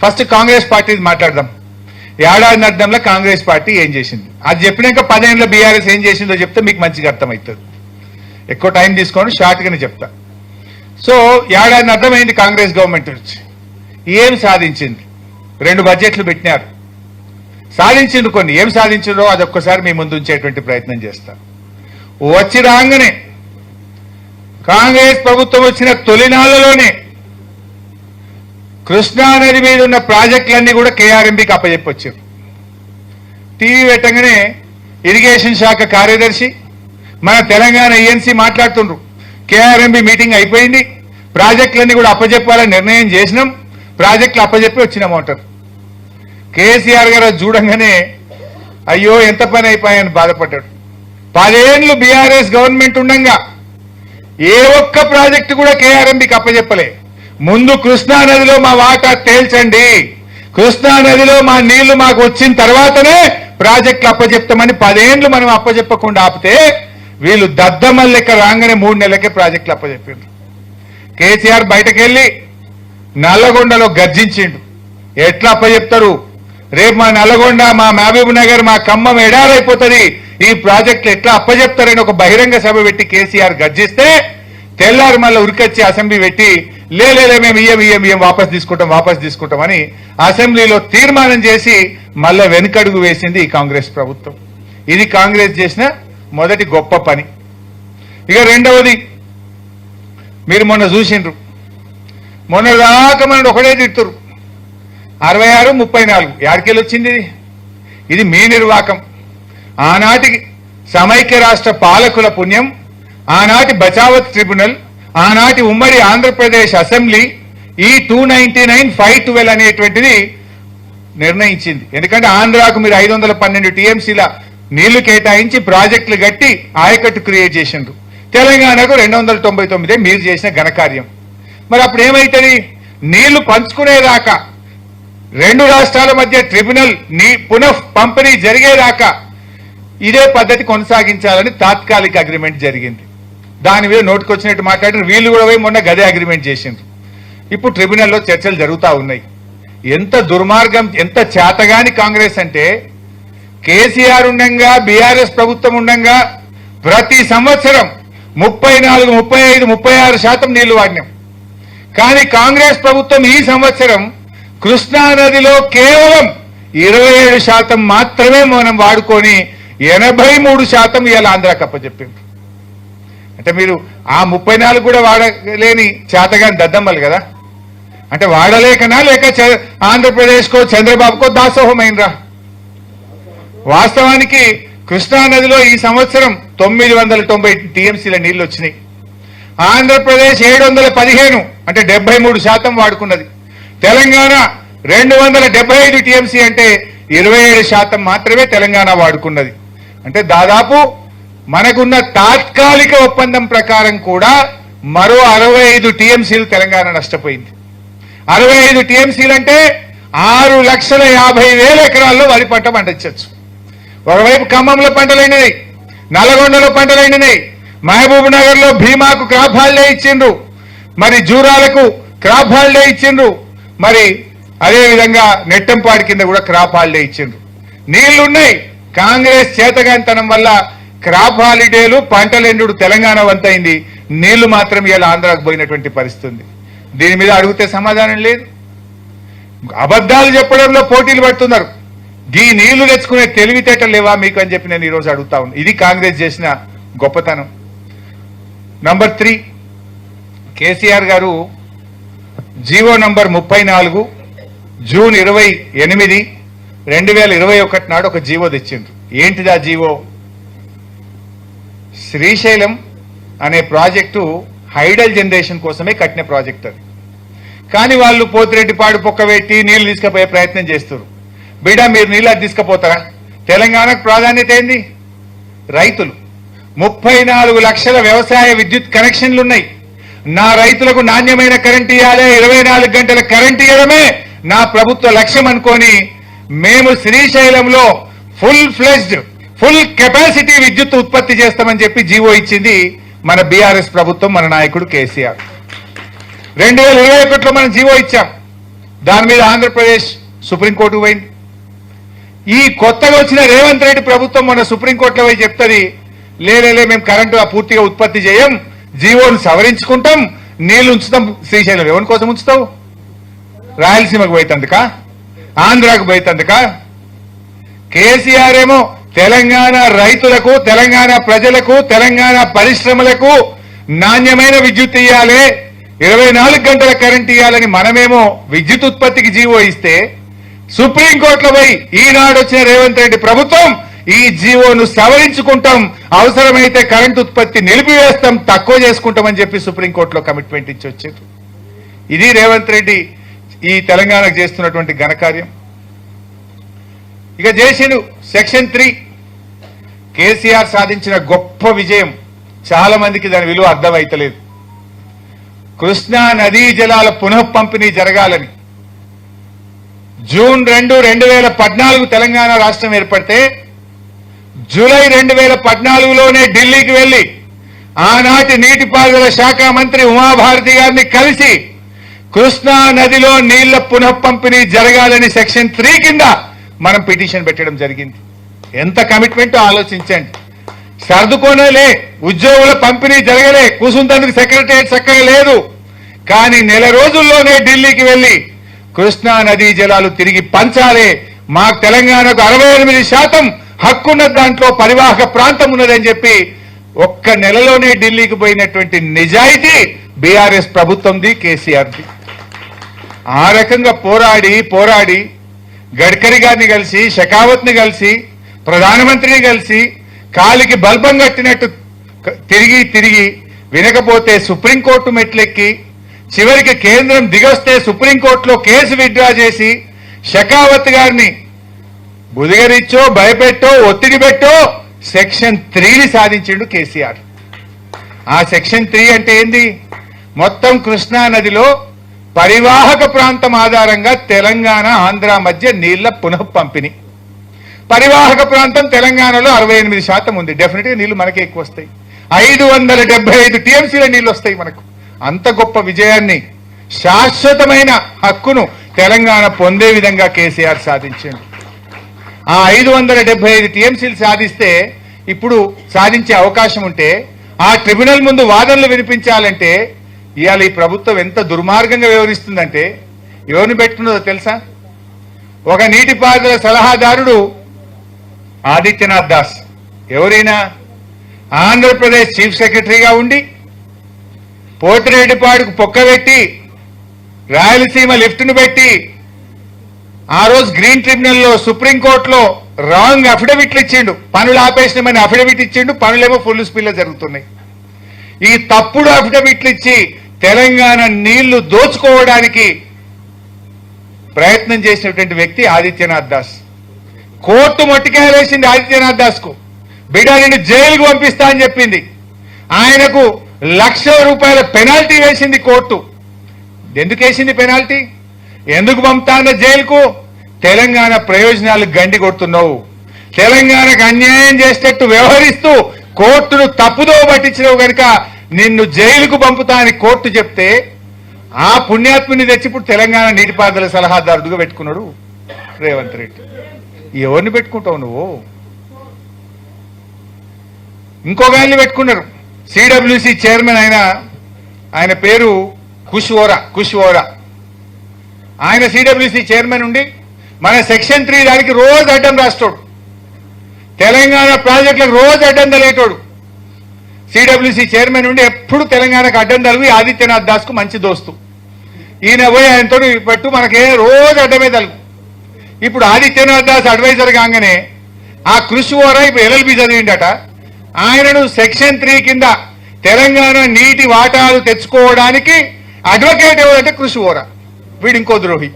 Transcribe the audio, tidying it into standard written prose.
First Congress party మాట్లాడదాం. ఏడాది అర్థంలో కాంగ్రెస్ పార్టీ ఏం చేసింది అది చెప్పినాక 10 ఏళ్ళ బీఆర్ఎస్ ఏం చేసిందో చెప్తే మీకు మంచిగా అర్థమవుతుంది. ఎక్కువ టైం తీసుకోండి, షార్ట్గానే చెప్తా. సో ఏడాది అర్థమైంది కాంగ్రెస్ గవర్నమెంట్ వచ్చి ఏం సాధించింది. 2 బడ్జెట్లు పెట్టినారు, సాధించింది కొన్ని. ఏం సాధించిందో అదొక్కసారి మీ ముందు ఉంచేటువంటి ప్రయత్నం చేస్తా. వచ్చి రాగానే కాంగ్రెస్ ప్రభుత్వం వచ్చిన తొలినాళ్లలోనే కృష్ణానది మీద ఉన్న ప్రాజెక్టులన్నీ కూడా కేఆర్ఎంబీకి అప్పచెప్పొచ్చారు. టీవీ పెట్టగానే ఇరిగేషన్ శాఖ కార్యదర్శి మన తెలంగాణ ఈఎన్సీ మాట్లాడుతుండ్రు, కేఆర్ఎంబీ మీటింగ్ అయిపోయింది, ప్రాజెక్టులన్నీ కూడా అప్పచెప్పాలని నిర్ణయం చేసినాం, ప్రాజెక్టులు అప్పచెప్పి వచ్చినామంటారు. కేసీఆర్ గారు చూడంగానే అయ్యో ఎంత పని అయిపోయాయని బాధపడ్డాడు. 10 ఏళ్లు బీఆర్ఎస్ గవర్నమెంట్ ఉండగా ఏ ఒక్క ప్రాజెక్టు కూడా కేఆర్ఎంబీకి అప్పచెప్పలే. ముందు కృష్ణానదిలో మా వాటా తేల్చండి, కృష్ణానదిలో మా నీళ్లు మాకు వచ్చిన తర్వాతనే ప్రాజెక్టులు అప్పచెప్తామని 10 ఏళ్లు మనం అప్పచెప్పకుండా ఆపితే వీళ్ళు దద్దమ్మల లెక్క రాగానే 3 నెలలకే ప్రాజెక్టులు అప్పచెప్పారు. కేసీఆర్ బయటకెళ్లి నల్లగొండలో గర్జించిండు. ఎట్లా అప్పచెప్తారు, రేపు మా నల్లగొండ, మా మహబూబ్ నగర్, మా ఖమ్మం ఎడారైపోతుంది, ఈ ప్రాజెక్టులు ఎట్లా అప్పచెప్తారని ఒక బహిరంగ సభ పెట్టి కేసీఆర్ గర్జిస్తే తెల్లారి మళ్ళీ ఉరికొచ్చి అసెంబ్లీ పెట్టి లేలే మేము ఇయ్యం వాపస్ తీసుకుంటామని అసెంబ్లీలో తీర్మానం చేసి మళ్ళా వెనుకడుగు వేసింది ఈ కాంగ్రెస్ ప్రభుత్వం. ఇది కాంగ్రెస్ చేసిన మొదటి గొప్ప పని. ఇక రెండవది మీరు మొన్న చూసిండ్రు, మొన్న దాకా మనం ఒకటే తిడుతురు 66, 34 యాడికెళ్ళి వచ్చింది ఇది మీ నిర్వాకం. ఆనాటి సమైక్య రాష్ట్ర పాలకుల పుణ్యం, ఆనాటి బచావత్ ట్రిబ్యునల్, ఆనాటి ఉమ్మడి ఆంధ్రప్రదేశ్ అసెంబ్లీ ఈ 299, 512 అనేటువంటిది నిర్ణయించింది. ఎందుకంటే ఆంధ్రాకు మీరు 512 టీఎంసీల నీళ్లు కేటాయించి ప్రాజెక్టులు కట్టి ఆయకట్టు క్రియేట్ చేసిండ్రు. తెలంగాణకు 299 మీరు చేసిన ఘనకార్యం. మరి అప్పుడు ఏమైతుంది, నీళ్లు పంచుకునేదాకా 2 రాష్ట్రాల మధ్య ట్రిబ్యునల్ పునః పంపిణీ జరిగేదాకా ఇదే పద్ధతి కొనసాగించాలని తాత్కాలిక అగ్రిమెంట్ జరిగింది. దాని మీద నోటుకొచ్చినట్టు మాట్లాడిన వీళ్ళు కూడా పోయి మొన్న గదే అగ్రిమెంట్ చేసిండ్రు. ఇప్పుడు ట్రిబ్యునల్లో చర్చలు జరుగుతూ ఉన్నాయి. ఎంత దుర్మార్గం, ఎంత చేతగాని కాంగ్రెస్ అంటే కేసీఆర్ ఉండంగా, బీఆర్ఎస్ ప్రభుత్వం ఉండంగా ప్రతి సంవత్సరం 34, 35, 36% నీళ్లు వాడినాం. కానీ కాంగ్రెస్ ప్రభుత్వం ఈ సంవత్సరం కృష్ణానదిలో కేవలం 27% మాత్రమే మనం వాడుకొని 83% ఇవాళ ఆంధ్రాకి అప్పచెప్పింది. అంటే మీరు ఆ 34 కూడా వాడలేని చేతగాని దద్దమ్మలు కదా. అంటే వాడలేకనా లేక ఆంధ్రప్రదేశ్కో చంద్రబాబుకో దాసోహమైనరా? వాస్తవానికి కృష్ణానదిలో ఈ సంవత్సరం 990 టీఎంసీల నీళ్లు వచ్చినాయి. ఆంధ్రప్రదేశ్ 715 అంటే 73% వాడుకున్నది. తెలంగాణ 275 టీఎంసీ అంటే 27% మాత్రమే తెలంగాణ వాడుకున్నది. అంటే దాదాపు మనకున్న తాత్కాలిక ఒప్పందం ప్రకారం కూడా మరో 65 టీఎంసీలు తెలంగాణ నష్టపోయింది. 65 టీఎంసీలు అంటే 6,50,000 ఎకరాల్లో వరి పంట పండించవచ్చు. ఒకవైపు ఖమ్మంలో పంటలైనవి, నల్లగొండలో పంటలైనవి, మహబూబ్ నగర్ లో భీమాకు క్రాప్ హాలిడే ఇచ్చిండ్రు, మరి జూరాలకు క్రాప్ హాలిడే ఇచ్చిండ్రు, మరి అదేవిధంగా నెట్టంపాడి కింద కూడా క్రాప్ హాలిడే ఇచ్చిండ్రు. నీళ్లున్నాయి. కాంగ్రెస్ చేతగాంతనం వల్ల క్రాప్ హాలిడేలు, పంటలెండు తెలంగాణ వంతైంది, నీళ్లు మాత్రం ఇలా ఆంధ్రాకు పోయినటువంటి పరిస్థితి ఉంది. దీని మీద అడిగితే సమాధానం లేదు. అబద్ధాలు చెప్పడంలో పోటీలు పడుతున్నారు. ఈ నీళ్లు తెచ్చుకునే తెలివితేటలు లేవా మీకు అని చెప్పి నేను ఈరోజు అడుగుతా ఉన్నాను. ఇది కాంగ్రెస్ చేసిన గొప్పతనం. నంబర్ 3, కేసీఆర్ గారు జీవో నంబర్ 34 జూన్ 28, 2021 నాడు ఒక జీవో తెచ్చిండ్రు. ఏంటిది ఆ జీవో? శ్రీశైలం అనే ప్రాజెక్టు హైడల్ జనరేషన్ కోసమే కట్టిన ప్రాజెక్ట్ అది. కానీ వాళ్ళు పోతిరెడ్డిపాడు పొక్కబెట్టి నీళ్లు తీసుకుపోయే ప్రయత్నం చేస్తారు. బిడ్డ మీరు నీళ్ళు అది తీసుకుపోతారా? తెలంగాణకు ప్రాధాన్యత ఏంది? రైతులు. 34 లక్షల వ్యవసాయ విద్యుత్ కనెక్షన్లు ఉన్నాయి. నా రైతులకు నాణ్యమైన కరెంట్ ఇవ్వాలి, 24 గంటల కరెంట్ ఇవ్వడమే నా ప్రభుత్వ లక్ష్యం అనుకొని మేము శ్రీశైలంలో ఫుల్ కెపాసిటీ విద్యుత్ ఉత్పత్తి చేస్తామని చెప్పి జీవో ఇచ్చింది మన బీఆర్ఎస్ ప్రభుత్వం, మన నాయకుడు కేసీఆర్. 2021లో మనం జీవో ఇచ్చాం. దాని మీద ఆంధ్రప్రదేశ్ సుప్రీంకోర్టుకు పోయింది. ఈ కొత్తగా వచ్చిన రేవంత్ రెడ్డి ప్రభుత్వం మొన్న సుప్రీంకోర్టులో పోయి చెప్తుంది, లేలే మేము కరెంటు పూర్తిగా ఉత్పత్తి చేయం, జీవోను సవరించుకుంటాం, నీళ్లు ఉంచుతాం శ్రీశైలం. ఎవరి కోసం ఉంచుతావు? రాయలసీమకు పోయితందుకా, ఆంధ్రాకు పోయితందుకా? కేసీఆర్ ఏమో తెలంగాణ రైతులకు, తెలంగాణ ప్రజలకు, తెలంగాణ పరిశ్రమలకు నాణ్యమైన విద్యుత్ ఇవ్వాలి, 24 గంటల కరెంట్ ఇవ్వాలని మనమేమో విద్యుత్ ఉత్పత్తికి జీవో ఇస్తే, సుప్రీంకోర్టులో పోయి ఈనాడు వచ్చిన రేవంత్ రెడ్డి ప్రభుత్వం ఈ జీవోను సవరించుకుంటాం, అవసరమైతే కరెంట్ ఉత్పత్తి నిలిపివేస్తాం, తక్కువ చేసుకుంటామని చెప్పి సుప్రీంకోర్టులో కమిట్మెంట్ ఇచ్చి వచ్చారు. ఇది రేవంత్ రెడ్డి ఈ తెలంగాణకు చేస్తున్నటువంటి ఘనకార్యం. ఇక చేసిండు సెక్షన్ 3. కేసీఆర్ సాధించిన గొప్ప విజయం. చాలా మందికి దాని విలువ అర్థమైతలేదు. కృష్ణా నదీ జలాల పునః పంపిణీ జరగాలని జూన్ 2, 2014 తెలంగాణ రాష్ట్రం ఏర్పడితే జూలై 2014లోనే ఢిల్లీకి వెళ్లి ఆనాటి నీటిపారుదల శాఖ మంత్రి ఉమాభారతి గారిని కలిసి కృష్ణా నదిలో నీళ్ల పునః పంపిణీ జరగాలని సెక్షన్ 3 కింద మనం పిటిషన్ పెట్టడం జరిగింది. ఎంత కమిట్మెంట్ ఆలోచించండి. సర్దుకోనేలే, ఉద్యోగుల పంపిణీ జరగలే, కూసుంతందుకు సెక్రటరియట్ చక్కగా లేదు, కానీ నెల రోజుల్లోనే ఢిల్లీకి వెళ్లి కృష్ణా నదీ జలాలు తిరిగి పంచాలి, మాకు తెలంగాణకు 68% హక్కున్న దాంట్లో పరివాహక ప్రాంతం ఉన్నదని చెప్పి ఒక్క నెలలోనే ఢిల్లీకి పోయినటువంటి నిజాయితీ బీఆర్ఎస్ ప్రభుత్వంది, కేసీఆర్ది. ఆ రకంగా పోరాడి గడ్కరీ గారిని కలిసి, షెకావత్ ని కలిసి, ప్రధానమంత్రిని కలిసి కాలికి బల్బం కట్టినట్టు తిరిగి వినకపోతే సుప్రీంకోర్టు మెట్లెక్కి చివరికి కేంద్రం దిగొస్తే సుప్రీంకోర్టులో కేసు విత్డ్రా చేసి షెకావత్ గారిని బుదిగరిచ్చో, భయపెట్టో, ఒత్తిడి పెట్టో సెక్షన్ 3ని సాధించిండు కేసీఆర్. ఆ సెక్షన్ 3 అంటే ఏంది? మొత్తం కృష్ణా నదిలో పరివాహక ప్రాంతం ఆధారంగా తెలంగాణ, ఆంధ్ర మధ్య నీళ్ల పునః పంపిణీ. పరివాహక ప్రాంతం తెలంగాణలో 68% ఉంది. డెఫినెట్ గా నీళ్లు మనకే ఎక్కువ వస్తాయి. 575 టీఎంసీల నీళ్లు వస్తాయి మనకు. అంత గొప్ప విజయాన్ని, శాశ్వతమైన హక్కును తెలంగాణ పొందే విధంగా కేసీఆర్ సాధించాడు. ఆ 575 టీఎంసీలు సాధిస్తే, ఇప్పుడు సాధించే అవకాశం ఉంటే, ఆ ట్రిబ్యునల్ ముందు వాదనలు వినిపించాలంటే ఇవాళ ఈ ప్రభుత్వం ఎంత దుర్మార్గంగా వ్యవహరిస్తుందంటే ఎవరిని పెట్టుకున్నదో తెలుసా? ఒక నీటిపారుదల సలహాదారుడు ఆదిత్యనాథ్ దాస్. ఎవరైనా ఆంధ్రప్రదేశ్ చీఫ్ సెక్రటరీగా ఉండి పోతిరెడ్డిపాడుకు పొక్కబెట్టి రాయలసీమ లిఫ్ట్ను పెట్టి ఆ రోజు గ్రీన్ ట్రిబ్యునల్లో సుప్రీంకోర్టులో రాంగ్ అఫిడవిట్లు ఇచ్చిండు, పనులు ఆపేసినామని అఫిడవిట్ ఇచ్చిండు, పనులేమో ఫుల్ స్పీడ్లో జరుగుతున్నాయి. ఈ తప్పుడు అఫిడవిట్లు ఇచ్చి తెలంగాణ నీళ్లు దోచుకోవడానికి ప్రయత్నం చేసినటువంటి వ్యక్తి ఆదిత్యనాథ్ దాస్. కోర్టు మొట్టికాయలేసింది ఆదిత్యనాథ్ దాస్ కు. బిడ్డ నిన్ను జైలుకు పంపిస్తా అని చెప్పింది. ఆయనకు ₹1,00,000 పెనాల్టీ వేసింది కోర్టు. ఎందుకు వేసింది పెనాల్టీ? ఎందుకు పంపుతాన్న జైలుకు? తెలంగాణ ప్రయోజనాలు గండి కొడుతున్నావు, తెలంగాణకు అన్యాయం చేసేటట్టు వ్యవహరిస్తూ కోర్టును తప్పుదో పట్టించినావు కనుక నిన్ను జైలుకు పంపుతా అని కోర్టు చెప్తే ఆ పుణ్యాత్ముని తెచ్చి ఇప్పుడు తెలంగాణ నీటిపారుదల సలహాదారుడుగా పెట్టుకున్నాడు రేవంత్ రెడ్డి. ఎవరిని పెట్టుకుంటావు నువ్వు? ఇంకొక ఆయన్ని పెట్టుకున్నారు, సిడబ్ల్యూసి చైర్మన్. ఆయన పేరు కుష్ ఓరా. ఆయన సిడబ్ల్యూసి చైర్మన్ ఉండి మన సెక్షన్ 3 దానికి రోజు అడ్డం రాస్తాడు, తెలంగాణ ప్రాజెక్టులకు రోజు అడ్డం తలేటోడు. సిడబ్ల్యూసి చైర్మన్ ఉండి ఎప్పుడు తెలంగాణకు అడ్డం తలిగి ఆదిత్యనాథ్ దాస్ కు మంచి దోస్తు. ఈయన పోయి ఆయనతో పెట్టు మనకే రోజు అడ్డమే తలుగు. ఇప్పుడు ఆదిత్యనాథ్ దాస్ అడ్వైజర్ కాగానే ఆ కృషి ఓరా ఇప్పుడు LLB చదివిండట. ఆయనను సెక్షన్ 3 కింద తెలంగాణ నీటి వాటాలు తెచ్చుకోవడానికి అడ్వకేట్ ఎవరంటే కృషి ఓరా. వీడు ఇంకో ద్రోహి.